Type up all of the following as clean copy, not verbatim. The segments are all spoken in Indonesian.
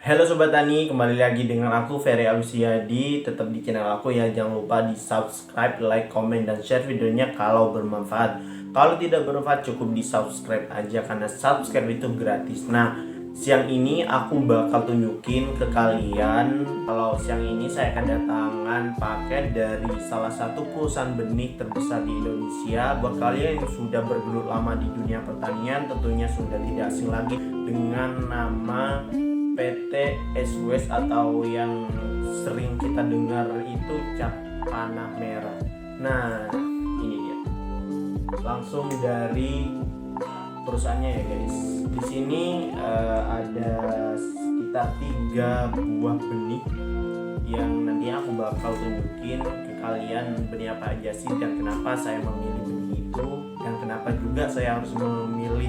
Halo Sobat Tani, kembali lagi dengan aku Ferry Alusiadi. Tetap di channel aku ya, jangan lupa di subscribe, like, komen, dan share videonya kalau bermanfaat. Kalau tidak bermanfaat cukup di subscribe aja, karena subscribe itu gratis. Nah, siang ini aku bakal tunjukin ke kalian kalau siang ini saya kedatangan paket dari salah satu perusahaan benih terbesar di Indonesia. Buat kalian yang sudah bergelut lama di dunia pertanian, tentunya sudah tidak asing lagi dengan nama PT SWS atau yang sering kita dengar itu cap panah merah. Nah, ini dia. Langsung dari perusahaannya ya guys. Di sini ada sekitar 3 buah benih yang nanti aku bakal tunjukin ke kalian benih apa aja sih dan kenapa saya memilih benih itu dan kenapa juga saya harus memilih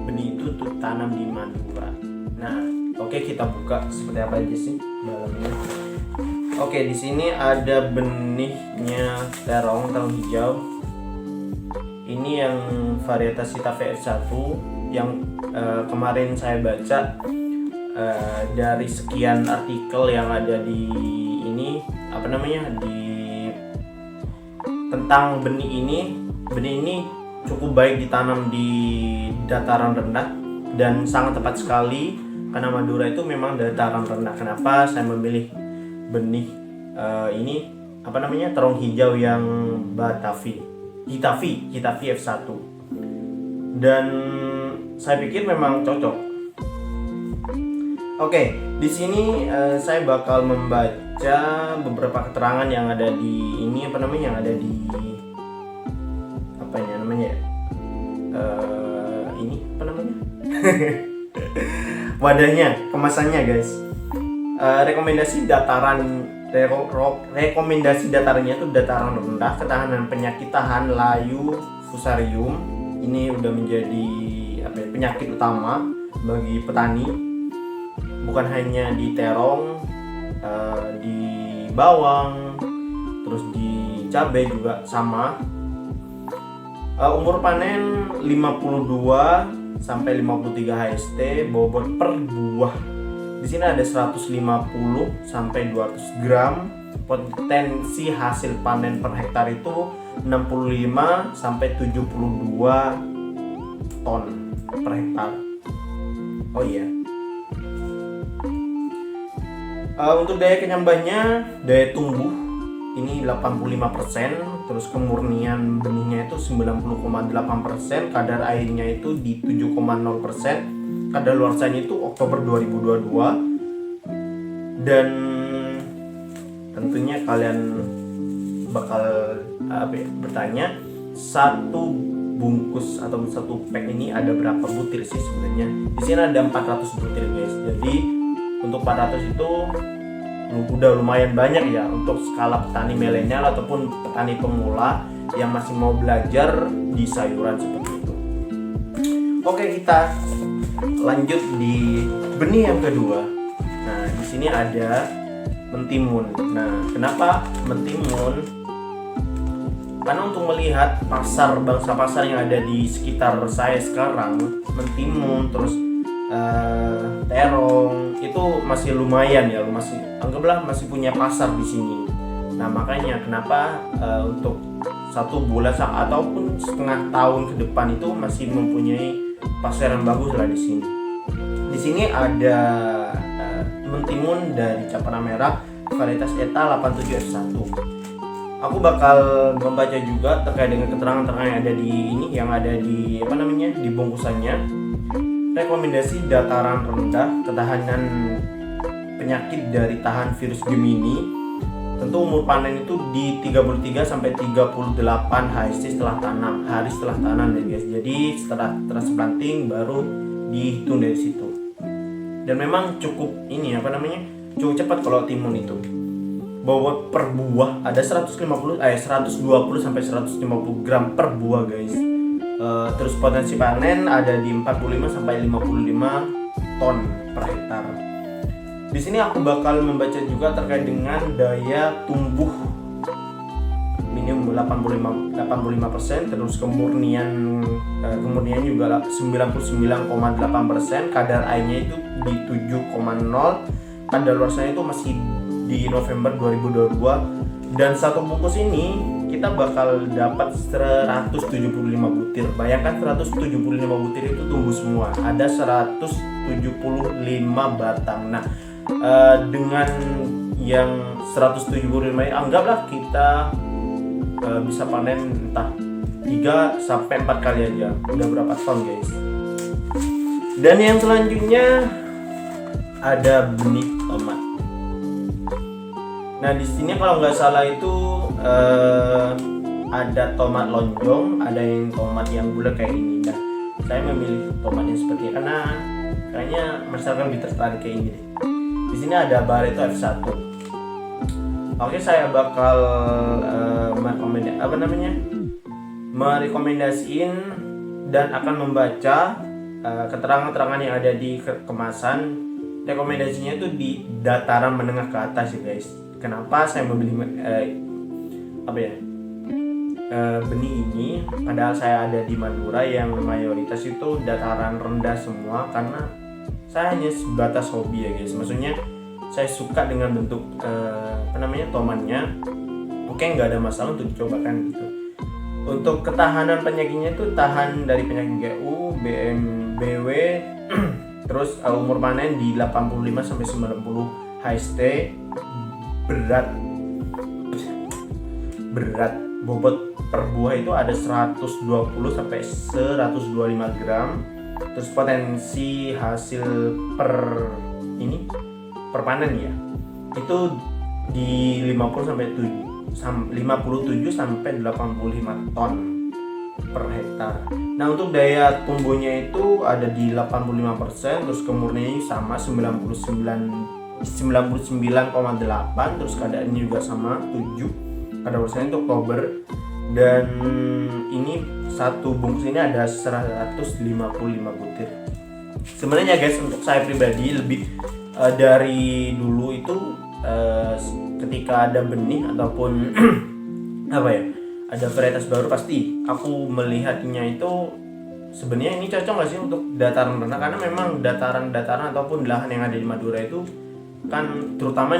benih itu untuk tanam di Madura. Nah, oke, kita buka seperti apa aja sih dalamnya. Oke, di sini ada benihnya terong hijau. Ini yang varietas Sita VF1 yang kemarin saya baca dari sekian artikel yang ada di ini tentang benih ini. Benih ini cukup baik ditanam di dataran rendah dan sangat tepat sekali karena Madura itu memang dataran rendah. Kenapa saya memilih benih ini terong hijau yang Hitavi F1, dan saya pikir memang cocok. Oke, di sini saya bakal membaca beberapa keterangan yang ada di ini wadahnya, kemasannya guys. Rekomendasi datarannya itu dataran rendah, ketahanan penyakit tahan layu fusarium. Ini udah menjadi penyakit utama bagi petani, bukan hanya di terong, di bawang, terus di cabai juga sama. Umur panen 52 sampai 53 HST, bobot per buah di sini ada 150 sampai 200 gram. Potensi hasil panen per hektar itu 65 sampai 72 ton per hektar. Oh iya. Untuk daya kenyambahnya, daya tumbuh ini 85%, terus kemurnian benihnya itu 90,8%, kadar airnya itu di 7,0%. Kadaluarsanya itu Oktober 2022, dan tentunya kalian bakal bertanya, satu bungkus atau satu pack ini ada berapa butir sih sebenarnya? Di sini ada 400 butir guys. Jadi untuk 400 itu udah lumayan banyak ya untuk skala petani milenial ataupun petani pemula yang masih mau belajar di sayuran seperti itu. Oke, kita lanjut di benih yang kedua. Nah, di sini ada mentimun. Nah, kenapa mentimun? Karena untuk melihat bangsa pasar yang ada di sekitar saya sekarang, mentimun terus terong itu masih lumayan ya, anggaplah masih punya pasar di sini. Nah, makanya kenapa untuk 1 bulan ataupun setengah tahun ke depan itu masih mempunyai pasaran bagus lah di sini. Di sini ada mentimun dari cap panah merah varietas ETA 87F1. Aku bakal membaca juga terkait dengan keterangan yang ada di ini, yang ada di di bungkusannya. Rekomendasi dataran rendah, ketahanan penyakit dari tahan virus Gemini. Tentu umur panen itu di 33 sampai 38 HST setelah tanam, hari setelah tanam ya guys. Jadi setelah transplanting baru dihitung dari situ. Dan memang cukup cukup cepat kalau timun itu. Bobot per buah ada 120 sampai 150 gram per buah guys. Terus potensi panen ada di 45 sampai 55 ton per hektar. Di sini aku bakal membaca juga terkait dengan daya tumbuh minimum 85%, terus kemurnian juga 99,8%, kadar airnya itu di 7,0. Kadaluarsanya itu masih di November 2022, dan satu bungkus ini kita bakal dapat 175 butir. Bayangkan 175 butir itu tumbuh semua. Ada 175 batang. Nah, dengan yang 175 ini anggaplah kita bisa panen entah 3-4 kali aja. Udah berapa ton, guys? Dan yang selanjutnya ada benih tomat. Nah, di sini kalau nggak salah itu ada tomat lonjong, ada yang tomat yang bulat kayak ini. Nah, saya memilih tomat yang seperti ini karena kayaknya masyarakat lebih tertarik kayak ini deh. Di sini ada Barreto F1. Oke, saya bakal merekomendasiin dan akan membaca keterangan-keterangan yang ada di kemasan. Rekomendasinya itu di dataran menengah ke atas ya, guys. Kenapa saya membeli benih ini? Padahal saya ada di Madura yang mayoritas itu dataran rendah semua, karena saya hanya sebatas hobi ya, guys. Maksudnya saya suka dengan bentuk tomatnya. Oke, nggak ada masalah untuk dicobakan gitu. Untuk ketahanan penyakitnya itu tahan dari penyakit GU, BMBW, terus umur panen di 85-90 HST, berat bobot per buah itu ada 120-125 gram. Terus potensi hasil per panen ya itu di 57-85 ton per hektar. Nah, untuk daya tumbuhnya itu ada di 85%, terus kemurniannya sama 99,8, terus keadaannya juga sama 7. Kadaluarsanya itu Oktober, dan ini satu bungkus ini ada 155 butir. Sebenarnya, guys, untuk saya pribadi lebih dari dulu itu ketika ada benih ataupun ada varietas baru, pasti aku melihatnya itu sebenarnya ini cocok nggak sih untuk dataran rendah, karena memang dataran ataupun lahan yang ada di Madura itu kan terutama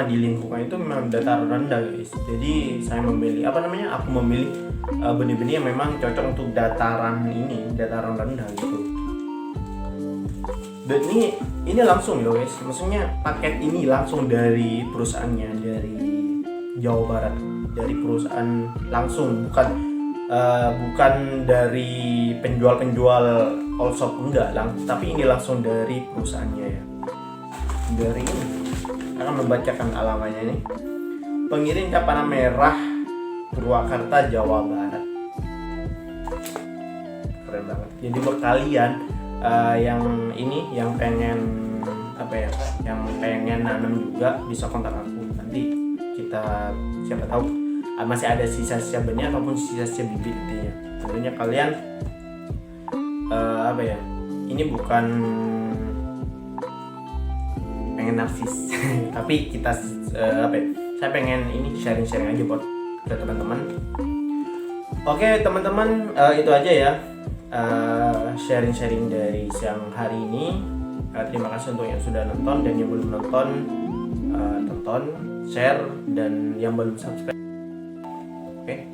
di lingkungan itu memang dataran rendah, guys. Jadi saya memilih aku memilih benih-benih yang memang cocok untuk dataran rendah gitu. Dan ini langsung ya, guys, maksudnya paket ini langsung dari perusahaannya, dari Jawa Barat, dari perusahaan langsung, bukan dari penjual all shop, enggak, tapi ini langsung dari perusahaannya ya. Dari ini akan membacakan alamatnya ini. Pengirim Cempaka Merah, Purwakarta, Jawa Barat. Keren banget. Jadi buat kalian yang pengen nanam juga bisa kontak aku. Nanti kita siapa tahu masih ada sisa-sisa benih ataupun sisa-sisa bibit nantinya. Tentunya kalian ini bukan pengen narsis tapi kita saya pengen ini sharing-sharing aja buat ke teman-teman. Oke, teman-teman, itu aja ya sharing-sharing dari siang hari ini. Terima kasih untuk yang sudah nonton, dan yang belum nonton tonton, share, dan yang belum subscribe. Oke.